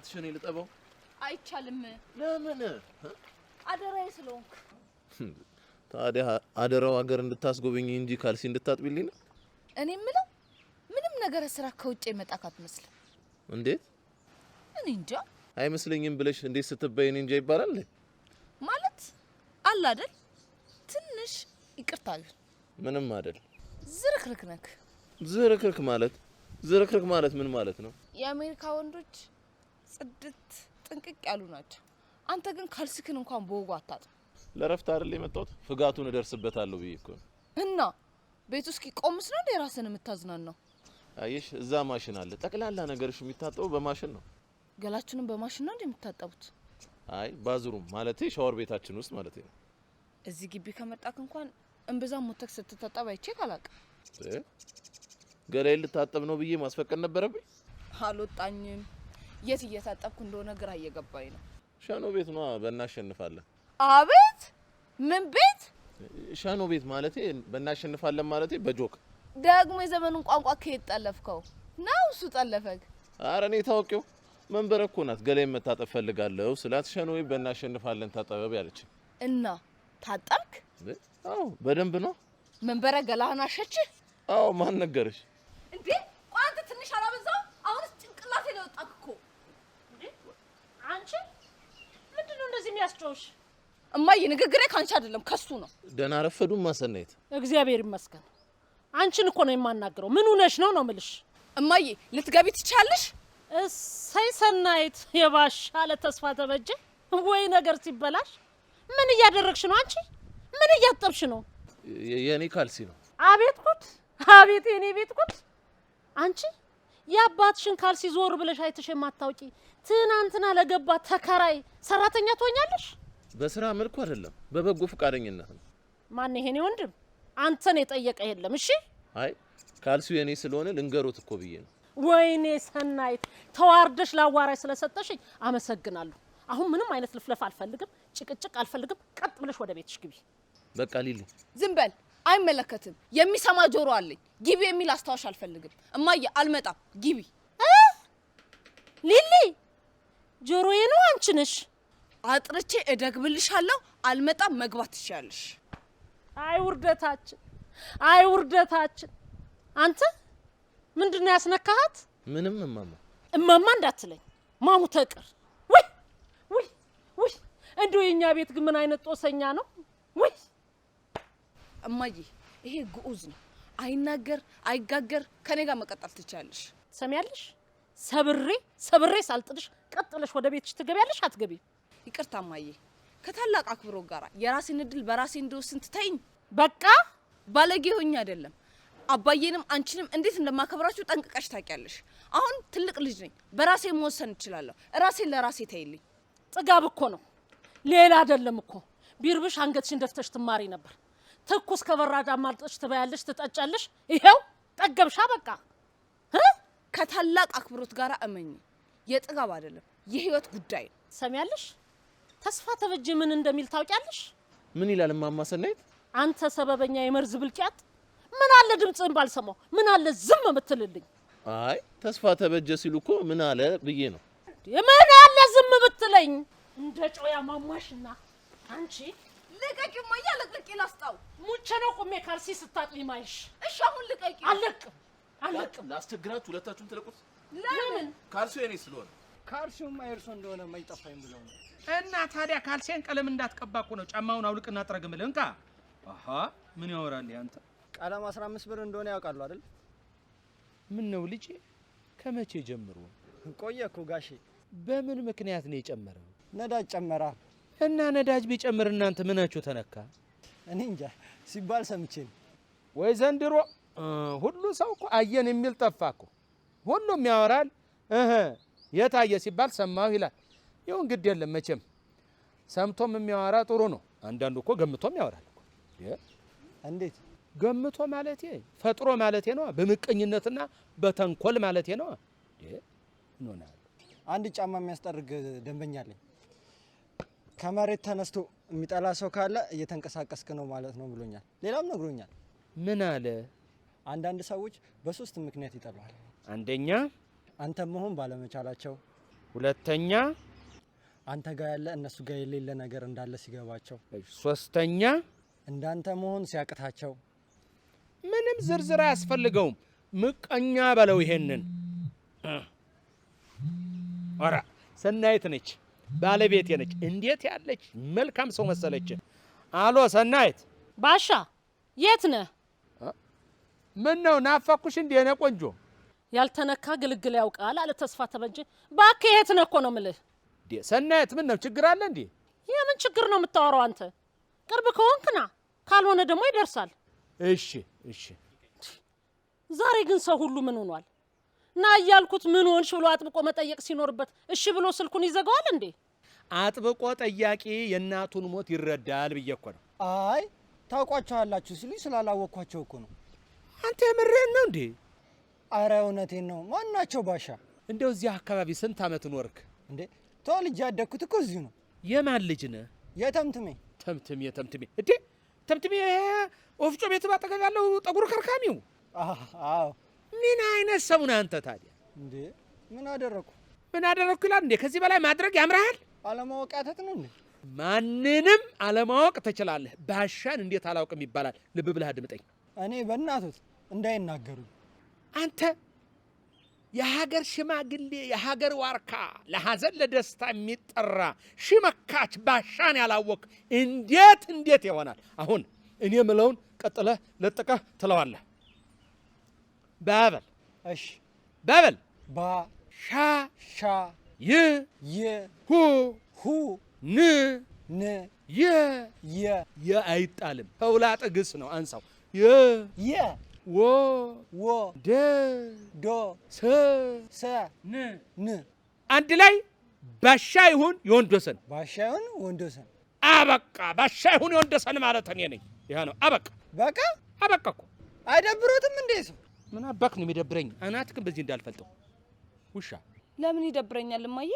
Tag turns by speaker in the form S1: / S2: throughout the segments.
S1: በእናትሽ እኔ ልጠበው
S2: አይቻልም
S1: ለምን
S2: አደራዬ ስለሆንክ
S1: ታዲያ አደራው ሀገር እንድታስጎበኝ እንጂ ካልሲ እንድታጥብልኝ ነው
S2: እኔ ምለው ምንም ነገር ስራ ከውጭ የመጣክ አትመስልም
S1: እንዴት
S2: እኔ እንጃ
S1: አይመስለኝም ብለሽ እንዴት ስትበይኝ እንጂ ይባላል
S2: ማለት አለ አይደል ትንሽ ይቅርታ
S1: ምንም አይደል
S2: ዝርክርክ
S1: ማለት ምን ማለት ነው
S2: የአሜሪካ ወንዶች ጽድት ጥንቅቅ ያሉ ናቸው አንተ ግን ካልሲክን እንኳን በወጉ አታጥም
S1: ለረፍት አይደል የመጣሁት ፍጋቱን እደርስበታለሁ ብዬ እኮ
S2: እና ቤት ውስጥ ቆምስ ነው የራስን የምታዝናናው
S1: አይሽ እዛ ማሽን አለ ጠቅላላ ነገርሽ የሚታጠበው በማሽን ነው
S2: ገላችንን በማሽን ነው እንደምታጠቡት
S1: አይ ባዝሩም ማለት ሻወር ቤታችን ውስጥ ማለት ነው
S2: እዚህ ግቢ ከመጣክ እንኳን እንበዛም ሞተክ ስትታጠብ አይቼ ካላቀ
S1: ገላዬን ልታጠብ ነው ብዬ ማስፈቀድ ነበረብኝ
S2: አልወጣኝም የት እየታጠብኩ እንደሆነ ግራ እየገባኝ ነው
S1: ሻኖ ቤት ነው በእናሸንፋለን
S2: አቤት ምን ቤት
S1: ሻኖ ቤት ማለቴ በእናሸንፋለን ማለቴ በጆክ
S2: ደግሞ የዘመኑን ቋንቋ ከየት ጠለፍከው ነው እሱ ጠለፈክ
S1: ኧረ እኔ ታውቂው መንበረ እኮ ናት ገላዬን መታጠብ ፈልጋለሁ ስላት ሻኖ ቤት በእናሸንፋለን ታጠበብ ያለች
S2: እና ታጠብክ
S1: አዎ በደንብ ነው
S2: መንበረ ገላህን አሸች
S1: አዎ ማን ነገርሽ
S2: እንዴ ቋንቋ ትንሽ አላበዛው አሁንስ ጭንቅላቴ ነው ወጣክኮ እንዴ አንቺ ምንድነው እንደዚህ የሚያስጨውሽ እማዬ ንግግሬ ካንቺ አይደለም ከሱ ነው
S1: ደህና ረፈዱም ማሰናየት
S3: እግዚአብሔር ይመስገን አንቺን እኮ ነው የማናገረው ምን ሆነሽ ነው ምልሽ
S2: እማዬ ልትገቢ ትቻለሽ
S3: እሰይ ሰናይት የባሻለ ተስፋ ተበጀ ወይ ነገር ሲበላሽ ምን እያደረግሽ ነው አንቺ ምን እያጠብሽ ነው
S1: የኔ ካልሲ ነው
S3: አቤት ጉድ አቤት የኔ ቤት ጉድ አንቺ ያባትሽን ካልሲ ዞር ብለሽ አይተሽ የማታውቂ ትናንትና ለገባ ተከራይ ሰራተኛ ትሆኛለሽ
S1: በስራ መልኩ አይደለም በበጎ ፍቃደኝነት ነው
S3: ማን ይሄኔ ወንድም አንተን የጠየቀ የለም እሺ
S1: አይ ካልሲው የኔ ስለሆነ ልንገሩት እኮ ብዬ ነው
S3: ወይኔ ሰናይት ተዋርደሽ ላዋራይ ስለሰጠሽኝ አመሰግናለሁ አሁን ምንም አይነት ልፍለፍ አልፈልግም ጭቅጭቅ አልፈልግም ቀጥ ብለሽ ወደ ቤትሽ ግቢ
S1: በቃ ሊሊ
S2: ዝም በል አይመለከትም የሚሰማ ጆሮ አለኝ ግቢ የሚል አስተዋሽ አልፈልግም እማዬ አልመጣም ግቢ
S3: ሊሊ ጆሮዬ ነው አንቺ ነሽ
S2: አጥርቼ እደግብልሻለሁ አልመጣም መግባት ትችያለሽ
S3: አይ ውርደታችን አንተ ምንድነው ያስነካሃት
S1: ምንም
S3: እማማ እንዳትለኝ ማሙ ተቀር ወይ እንደው የኛ ቤት ግን ምን አይነት ጦሰኛ ነው ወይ
S2: እማዬ ይሄ ግኡዝ ነው አይናገር አይጋገር ከኔ ጋር መቀጠል ትችያለሽ
S3: ሰሚያለሽ ሰብሬ ሳልጥልሽ ቀጥለሽ ወደ ቤትሽ ትገቢያለሽ አትገቢ
S2: ይቅርታ እማዬ ከታላቅ አክብሮ ጋር የራሴን እድል በራሴ እንደወስን ትተይኝ
S3: በቃ
S2: ባለጌ ሆኜ አይደለም አባዬንም አንቺንም እንዴት እንደማከብራችሁ ጠንቅቀሽ ታውቂያለሽ አሁን ትልቅ ልጅ ነኝ በራሴ መወሰን እችላለሁ ራሴን ለራሴ ተይልኝ
S3: ጥጋብ እኮ ነው ሌላ አይደለም እኮ ቢርብሽ አንገትሽን ደፍተሽ ትማሪ ነበር ትኩስ ከበራዳ ማልጠሽ ትበያለሽ ትጠጫለሽ ይሄው ጠገብሻ በቃ
S2: ከታላቅ አክብሮት ጋር እመኝ የጥጋብ አይደለም የህይወት ጉዳይ
S3: ሰሚያለሽ ተስፋ ተበጀ ምን እንደሚል ታውቂያለሽ
S1: ምን ይላል ማማ ሰናይት
S3: አንተ ሰበበኛ የመርዝ ብልቂያት ምን አለ ድምጽን ባልሰማው ምን አለ ዝም ምትልልኝ
S1: አይ ተስፋ ተበጀ ሲሉኮ ምን አለ ብዬ ነው
S3: ምን አለ ዝም ብትለኝ እንደ ጮያ ማማሽና አንቺ
S2: ልቀቂ ማያ ለቅልቂ ላስጣው
S3: ሙቸ ነው ቆሜ ካልሲ ስታጥቢ ማይሽ
S2: እሺ አሁን ልቀቂ
S3: አለቅም
S1: ላስቸግራችሁ ሁለታችሁም ተለቁት
S3: ለምን
S1: ካልሲው የኔ ስለሆነ
S4: ካልሲው ማይርሶ እንደሆነ ማይጠፋኝ ብለው ነው
S5: እና ታዲያ ካልሲን ቀለም እንዳትቀባቁ ነው ጫማውን አውልቅና ጥረግምልህ እንካ አሃ ምን ያወራል ያንተ
S4: ቀለም 15 ብር እንደሆነ ያውቃሉ አይደል
S6: ምን ነው ልጄ ከመቼ ጀምሮ
S4: ቆየኩ ጋሼ
S6: በምን ምክንያት ነው የጨመረው
S4: ነዳጅ ጨመራ
S6: እና ነዳጅ ቢጨምር እናንተ ምናችሁ ተነካ
S4: እኔ እንጃ ሲባል ሰምቼ
S6: ወይ ዘንድሮ ሁሉ ሰው እኮ አየን የሚል ጠፋኩ ሁሉም ያወራል የታየ ሲባል ሰማሁ ይላል ይሁን ግድ የለም መቼም ሰምቶም የሚያወራ ጥሩ ነው አንዳንዱ እኮ ገምቶም ያወራል እኮ
S4: እንዴት
S6: ገምቶ ማለቴ ፈጥሮ ማለቴ ነው በመቀኝነትና በተንኮል ማለቴ ነው ኖናል
S4: አንድ ጫማ የሚያስጠርግ ደንበኛ አለኝ ከመሬት ተነስቶ የሚጠላ ሰው ካለ እየተንቀሳቀስክ ነው ማለት ነው ብሎኛል ሌላም ነግሮኛል
S6: ምን አለ
S4: አንዳንድ ሰዎች በሶስት ምክንያት ይጠላዋል
S6: አንደኛ
S4: አንተ መሆን ባለመቻላቸው
S6: ሁለተኛ
S4: አንተ ጋር ያለ እነሱ ጋር የሌለ ነገር እንዳለ ሲገባቸው፣
S6: ሶስተኛ
S4: እንዳንተ መሆን ሲያቅታቸው።
S6: ምንም ዝርዝር አያስፈልገውም። ምቀኛ በለው ይሄንን። ኧረ ሰናይት ነች ባለቤቴ ነች። እንዴት ያለች መልካም ሰው መሰለች። አሎ ሰናይት።
S3: ባሻ የት ነህ?
S6: ምን ነው ናፈኩሽ እንዴ? የኔ ቆንጆ
S3: ያልተነካ ግልግል ያውቃል አለ ተስፋ ተበጀ። እባክህ የት ነህ እኮ ነው የምልህ።
S6: ሰናይት ምን ነው ችግር አለ እንዴ?
S3: የምን ችግር ነው የምታወራው አንተ? ቅርብ ከሆንክና ካልሆነ ደግሞ ይደርሳል።
S6: እሺ እሺ።
S3: ዛሬ ግን ሰው ሁሉ ምን ሆኗል? ና እያልኩት ምን ሆንሽ ብሎ አጥብቆ መጠየቅ ሲኖርበት እሺ ብሎ ስልኩን ይዘጋዋል እንዴ?
S6: አጥብቆ ጠያቂ የእናቱን ሞት ይረዳል ብዬ እኮ ነው።
S4: አይ ታውቋቸዋላችሁ ሲሉኝ ስላላወቅኳቸው እኮ ነው።
S6: አንተ የምርህን ነው እንዴ?
S4: አረ እውነቴን ነው። ማናቸው ባሻ?
S6: እንደው እዚህ አካባቢ ስንት ዓመት ኖርክ
S4: እንዴ? ተወልጄ ያደግኩት እኮ እዚሁ ነው።
S6: የማን ልጅ ነህ?
S4: የተምትሜ።
S6: ተምትሜ እንዴ? ተምትሜ ወፍጮ ቤት ባጠገብ ያለው ጠጉር ከርካሚው?
S4: አዎ።
S6: ምን አይነት ሰው ነህ አንተ ታዲያ?
S4: እንዴ ምን አደረኩ?
S6: ምን አደረኩ ይላል እንዴ? ከዚህ በላይ ማድረግ ያምርሃል?
S4: አለማወቅ ያተት ነው እንዴ?
S6: ማንንም አለማወቅ ትችላለህ። ባሻን እንዴት አላውቅም ይባላል? ልብ ብለህ አድምጠኝ።
S4: እኔ በእናቱት እንዳይናገሩኝ።
S6: አንተ የሀገር ሽማግሌ የሀገር ዋርካ ለሐዘን ለደስታ የሚጠራ ሽመካች ባሻን ያላወቅ እንዴት ይሆናል? አሁን እኔ ምለውን ቀጥለህ ለጥቀህ ትለዋለህ። ባበል።
S4: እሺ
S6: ባበል።
S4: ባ
S6: ሻ
S4: ሻ
S6: ይ
S4: የ
S6: ሁ
S4: ሁ
S6: ን
S4: ን
S6: የ አይጣልም። ተውላጠ ግስ ነው። አንሳው።
S4: የ
S6: ወ ደ
S4: ዶ
S6: ሰ
S4: ን
S6: አንድ ላይ ባሻ ይሁን የወንዶሰን።
S4: ባሻ ይሁን ወንዶሰን።
S6: አበቃ። ባሻ ይሁን የወንዶሰን ማለት እኔ ነኝ። ይሄ ነው። አበቃ አበቃ እኮ።
S4: አይደብሮትም እንዴ ሰው?
S6: ምን አባክ ነው የሚደብረኝ? አናትክም በዚህ እንዳልፈልጠው ውሻ።
S2: ለምን ይደብረኛል እማዬ?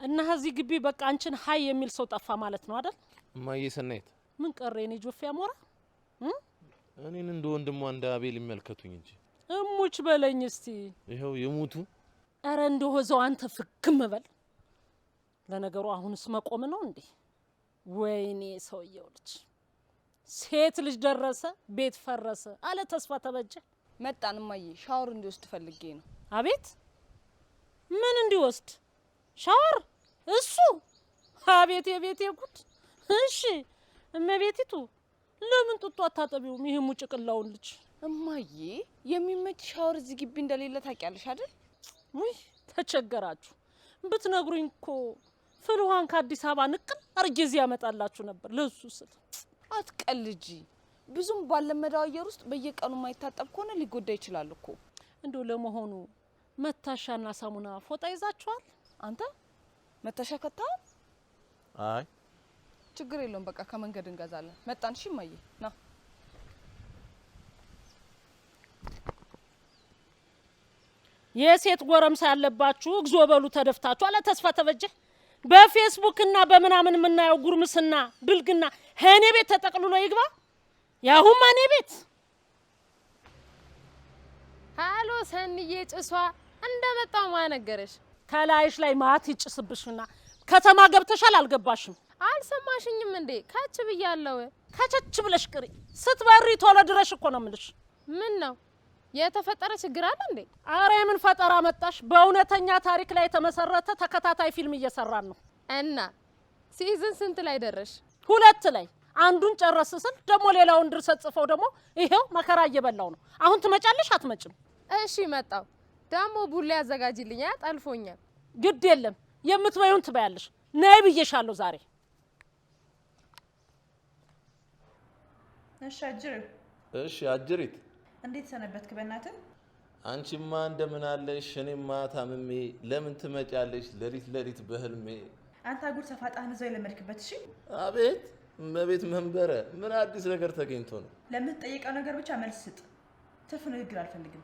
S3: እና እዚህ ግቢ በቃ አንቺን ሀይ የሚል ሰው ጠፋ ማለት ነው አይደል?
S1: እማዬ ሰናይት
S3: ምን ቀረ የኔ ጆፌ አሞራ?
S1: እኔን እንደ ወንድሟ እንደ አቤል ይመልከቱኝ እንጂ
S3: እሙች በለኝ እስቲ።
S1: ይኸው የሙቱ።
S3: ኧረ እንደው እዛው አንተ ፍክም በል። ለነገሩ አሁንስ መቆም ነው እንዴ? ወይኔ ሰውየው ልጅ ሴት ልጅ ደረሰ ቤት ፈረሰ አለ ተስፋ ተበጀ።
S2: መጣን እማዬ። ሻወር እንዲወስድ ፈልጌ ነው።
S3: አቤት ምን እንዲወስድ ሻወር? እሱ አቤት የቤቴ ጉድ። እሺ እመቤቲቱ ለምን ጡጦ አታጠቢውም? ይሄ ሙጭቅላውን ልጅ።
S2: እማዬ የሚመች ሻወር እዚህ ግቢ እንደሌለ ታውቂያለሽ አይደል?
S3: ውይ ተቸገራችሁ። ብትነግሩኝ እኮ ፍልውሃን ከአዲስ አበባ ንቅል አርጌ እዚህ ያመጣላችሁ ነበር። ለሱ ስል
S2: አትቀልጂ። ብዙም ባለመዳው አየር ውስጥ በየቀኑ ማይታጠብ ከሆነ ሊጎዳ ይችላል እኮ።
S3: እንደው ለመሆኑ መታሻና ሳሙና ፎጣ ይዛችኋል?
S2: አንተ መታሻ ከተሃል?
S1: አይ
S2: ችግር የለውም በቃ ከመንገድ እንገዛለን። መጣን። እሺ እማዬ ና።
S3: የሴት ጎረምሳ ያለባችሁ እግዚኦ በሉ ተደፍታችሁ አለ ተስፋ ተበጀ። በፌስቡክ እና በምናምን የምናየው ጉርምስና ብልግና እኔ ቤት ተጠቅልሎ ይግባ። ያሁን እኔ ቤት
S7: ሃሎ ሰንዬ ጭሷ እንደመጣው ማነገረሽ?
S3: ከላይሽ ላይ ማት ይጭስብሽና ከተማ ገብተሻል አልገባሽም?
S7: አልሰማሽኝም እንዴ? ከች ብያለሁ።
S3: ከቸች ብለሽ ቅሪ። ስትበሪ ቶሎ ድረሽ እኮ ነው የምልሽ።
S7: ምን ነው የተፈጠረ ችግር አለ እንዴ?
S3: አረ ምን ፈጠራ መጣሽ? በእውነተኛ ታሪክ ላይ የተመሰረተ ተከታታይ ፊልም እየሰራን ነው።
S7: እና ሲዝን ስንት ላይ ደረሽ?
S3: 2 ላይ አንዱን ጨረስ ስል ደግሞ ሌላውን ድርሰት ጽፈው ደግሞ ይሄው መከራ እየበላው ነው። አሁን ትመጫለሽ አትመጭም?
S7: እሺ መጣው። ደግሞ ቡሌ አዘጋጅልኛ ጠልፎኛል።
S3: ግድ የለም የምትበዩን ትበያለሽ። ነይ ብዬሻለሁ ዛሬ።
S1: እሺ አጅሪት
S8: እንዴት ሰነበትክ? በእናትህ
S1: አንቺማ እንደምን አለሽ? እኔማ ታምሜ ለምን ትመጫለሽ ሌሊት በህልሜ?
S8: አንተ አጉል ሰፋጣህን እዛው የለመድክበት። እሺ
S1: አቤት እመቤት መንበረ፣ ምን አዲስ ነገር ተገኝቶ ነው?
S8: ለምትጠይቀው ነገር ብቻ መልስ ስጥ። ትርፍ ንግግር አልፈልግም።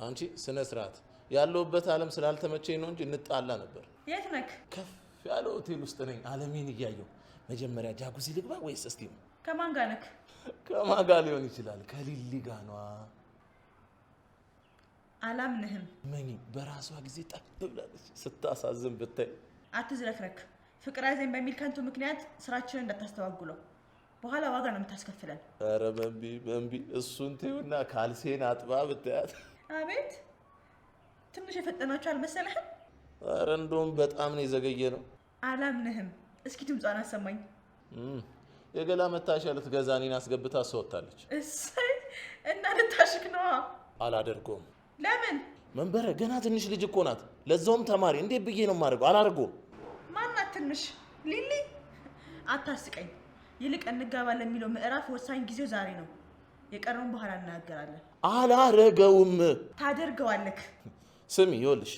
S1: አንቺ ስነ ስርዓት ያለውበት ዓለም ስላልተመቸኝ ነው እንጂ እንጣላ ነበር።
S8: የት ነክ?
S1: ከፍ ያለ ሆቴል ውስጥ ነኝ ዓለሜን እያየሁ። መጀመሪያ ጃጉዚ ልግባ ወይስ እስቲም?
S8: ከማን ጋር ነክ?
S1: ከማን ጋር ሊሆን ይችላል? ከሊሊ ጋር ነዋ።
S8: አላምንህም።
S1: መኒ በራሷ ጊዜ ጠብ ብላለች። ስታሳዝን ብታይ።
S8: አትዝረክረክ። ፍቅር ያዘኝ በሚል ከንቱ ምክንያት ስራችንን እንዳታስተዋጉለው። በኋላ ዋጋ ነው የምታስከፍለን።
S1: ኧረ መንቢ እሱን ተይውና ካልሴን አጥባ ብታያት።
S8: አቤት ትንሽ የፈጠናችሁ አልመሰለህም?
S1: ኧረ እንደውም በጣም ነው የዘገየ ነው።
S8: አላምንህም። እስኪ ድምጿን አሰማኝ።
S1: የገላ መታሻ ልትገዛ እኔን አስገብታ አስወጣለች።
S8: እሰይ እና ልታሽክ ነዋ።
S1: አላደርገውም።
S8: ለምን?
S1: መንበረ ገና ትንሽ ልጅ እኮ ናት፣ ለዛውም ተማሪ። እንዴት ብዬ ነው የማደርገው? አላደርገውም።
S8: ማናት ትንሽ? ሊሊ አታስቀኝ። ይልቅ እንጋባ ለሚለው ምዕራፍ ወሳኝ ጊዜው ዛሬ ነው። የቀረውን በኋላ እናገራለን።
S1: አላረገውም።
S8: ታደርገዋለህ።
S1: ስሚ ይኸውልሽ፣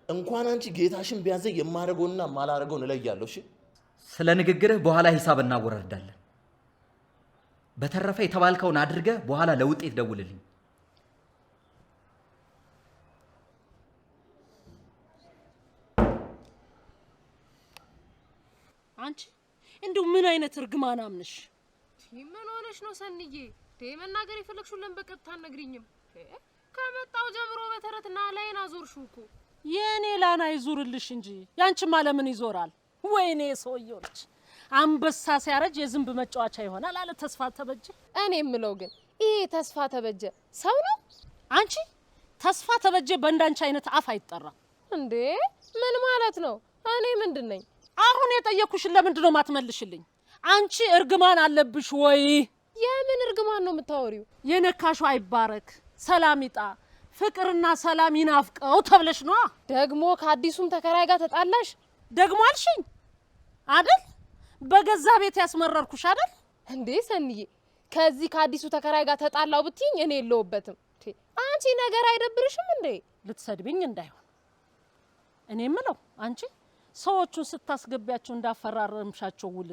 S1: እንኳን አንቺ ጌታሽን ቢያዘኝ የማደርገውና የማላደርገውን እለያለሁ። እሺ
S9: ስለ ንግግርህ በኋላ ሂሳብ እናወራርዳለን። በተረፈ የተባልከውን አድርገህ በኋላ ለውጤት ደውልልኝ።
S3: አንቺ እንደው ምን አይነት እርግማን አምነሽ?
S7: ምን ሆነሽ ነው ሰንዬ? መናገር የፈለግሽውን ለምን በቀጥታ አትነግሪኝም? ከመጣው ጀምሮ በተረትና ላይን አዞርሽው እኮ።
S3: የኔ ላና ይዙርልሽ እንጂ ያንቺማ ለምን ይዞራል? ወይኔ ሰውዬው ልጅ አንበሳ ሲያረጅ የዝንብ መጫወቻ ይሆናል አለ ተስፋ ተበጀ።
S7: እኔ የምለው ግን ይሄ ተስፋ ተበጀ ሰው ነው?
S3: አንቺ ተስፋ ተበጀ በእንዳንቺ አይነት አፍ አይጠራም
S7: እንዴ? ምን ማለት ነው? እኔ ምንድን ነኝ?
S3: አሁን የጠየኩሽን ለምንድን ነው ማትመልሽልኝ? አንቺ እርግማን አለብሽ ወይ?
S7: የምን እርግማን ነው የምታወሪው?
S3: የነካሹ አይባረክ፣ ሰላም ይጣ፣ ፍቅርና ሰላም ይናፍቀው ተብለሽ ነው።
S7: ደግሞ ከአዲሱም ተከራይ ጋር ተጣላሽ?
S3: ደግሞ አልሽኝ አይደል? በገዛ ቤት ያስመረርኩሽ አይደል
S7: እንዴ? ሰንዬ ከዚህ ከአዲሱ ተከራይ ጋር ተጣላው ብትይኝ እኔ የለውበትም። አንቺ ነገር አይደብርሽም እንዴ?
S3: ልትሰድብኝ እንዳይሆን እኔ የምለው አንቺ ሰዎቹን ስታስገቢያቸው እንዳፈራረምሻቸው ውል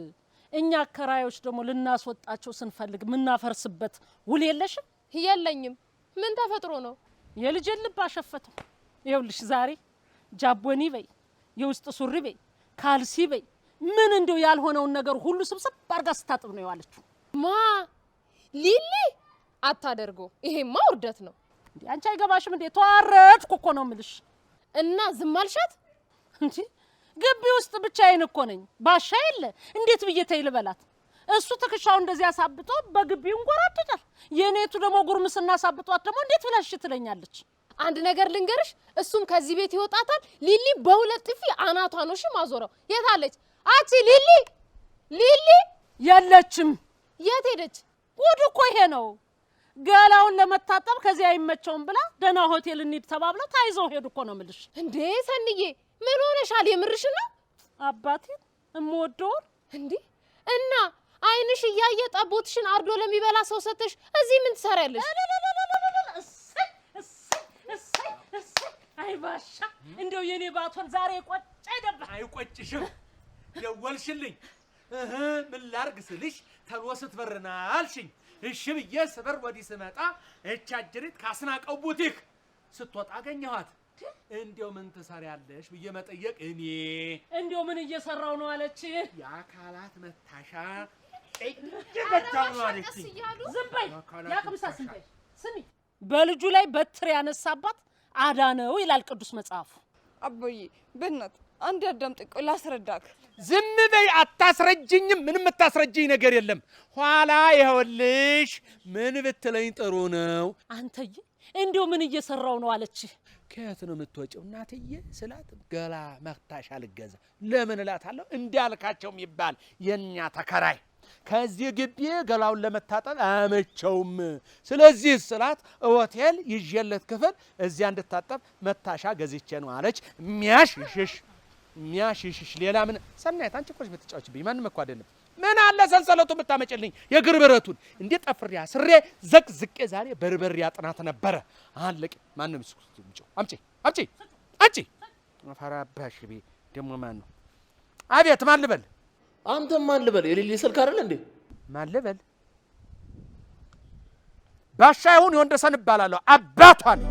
S3: እኛ አከራዮች ደግሞ ልናስወጣቸው ስንፈልግ ምናፈርስበት ውል የለሽም?
S7: የለኝም። ምን ተፈጥሮ ነው?
S3: የልጅን ልብ አሸፈተው። ይኸውልሽ ዛሬ ጃቦኒ በይ፣ የውስጥ ሱሪ በይ፣ ካልሲ በይ፣ ምን እንደው ያልሆነውን ነገር ሁሉ ስብስብ አርጋ ስታጥብ ነው የዋለችው።
S7: ማ ሊሊ አታደርገው። ይሄማ ውርደት ነው
S3: እንዴ! አንቺ አይገባሽም እንዴ? ተዋረድኩ እኮ ነው የምልሽ።
S7: እና ዝም አልሻት
S3: እንዴ? ግቢ ውስጥ ብቻዬን እኮ ነኝ። ባሻ የለ እንዴት ብዬ ተይ ልበላት? እሱ ትከሻው እንደዚህ አሳብጦ በግቢው እንጎራደዳል። የኔቱ ደግሞ ጉርምስና አሳብጧት ደግሞ እንዴት ብላሽ ትለኛለች?
S7: አንድ ነገር ልንገርሽ፣ እሱም ከዚህ ቤት ይወጣታል። ሊሊ በሁለት ጥፊ አናቷ ነው ማዞረው። የት አለች አቺ ሊሊ? ሊሊ
S3: የለችም።
S7: የት ሄደች?
S3: ጉድ እኮ ይሄ ነው። ገላውን ለመታጠብ ከዚህ አይመቸውም ብላ ደህና ሆቴል እንሂድ ተባብለው ታይዘው ሄዱ እኮ ነው የምልሽ።
S7: እንዴ ሰንዬ ምን ሆነሻል? የምርሽ ነው?
S3: አባቴን እምወደውን
S7: እንዴ እና አይንሽ እያየ ጠቦትሽን አርዶ ለሚበላ ሰው ሰተሽ እዚህ ምን ትሰሪያለሽ?
S3: አይ ባሻ እንደው የኔ ባቶን ዛሬ ቆጭ አይደባ።
S6: አይቆጭሽም? ደወልሽልኝ ምን ላርግ ስልሽ ተሎ ስትበርና አልሽኝ። እሺ ብዬ ስበር ወዲህ ስመጣ እቻጅሪት ካስናቀው ቡቲክ ስትወጣ አገኘኋት። እንዴው ምን ትሰሪያለሽ ብዬ መጠየቅ እኔ
S3: እንዴው ምን እየሰራው ነው አለች።
S6: የአካላት መታሻ እየበታው ነው አለች።
S3: ዝም በይ ያቅምሳ ዝም በይ። ስሚ በልጁ ላይ በትር ያነሳባት አዳነው ይላል ቅዱስ መጽሐፉ።
S10: አባዬ በእናት አንድ አዳምጥ፣ ላስረዳክ።
S6: ዝም በይ አታስረጅኝም። ምንም የምታስረጅኝ ነገር የለም። ኋላ ይኸውልሽ ምን ብትለኝ ጥሩ ነው።
S3: አንተዬ እንዴው ምን እየሰራው ነው አለች።
S6: ከየት ነው የምትወጪው እናትዬ ስላት ገላ መታሻ ልገዛ። ለምን እላታለሁ። እንዲያልካቸው የሚባል የኛ ተከራይ ከዚህ ግቢ ገላውን ለመታጠብ አመቸውም። ስለዚህ ስላት ሆቴል ይዤለት ክፍል እዚያ እንድታጠብ መታሻ ገዝቼ ነው አለች። ሚያሽሽሽ ሌላ ምን? ሰናይት አንቺ ቆሽ ብትጫወችብኝ ማንም እኮ አይደለም። ምን አለ ሰንሰለቱ የምታመጭልኝ የእግር ብረቱን እንዴ ጠፍሬ አስሬ ዘቅዝቄ ዛሬ በርበሬ አጥናት ነበረ። አለቅ ማንም ይስኩት አምጪ ፈራባሽ ቤ ደሞ ማን ነው? አቤት ማን ልበል?
S1: አንተም ማን ልበል? የሌሊ ስልክ አይደል እንዴ?
S6: ማን ልበል? ባሻ ይሁን የወንደሰን እባላለሁ። አባቷን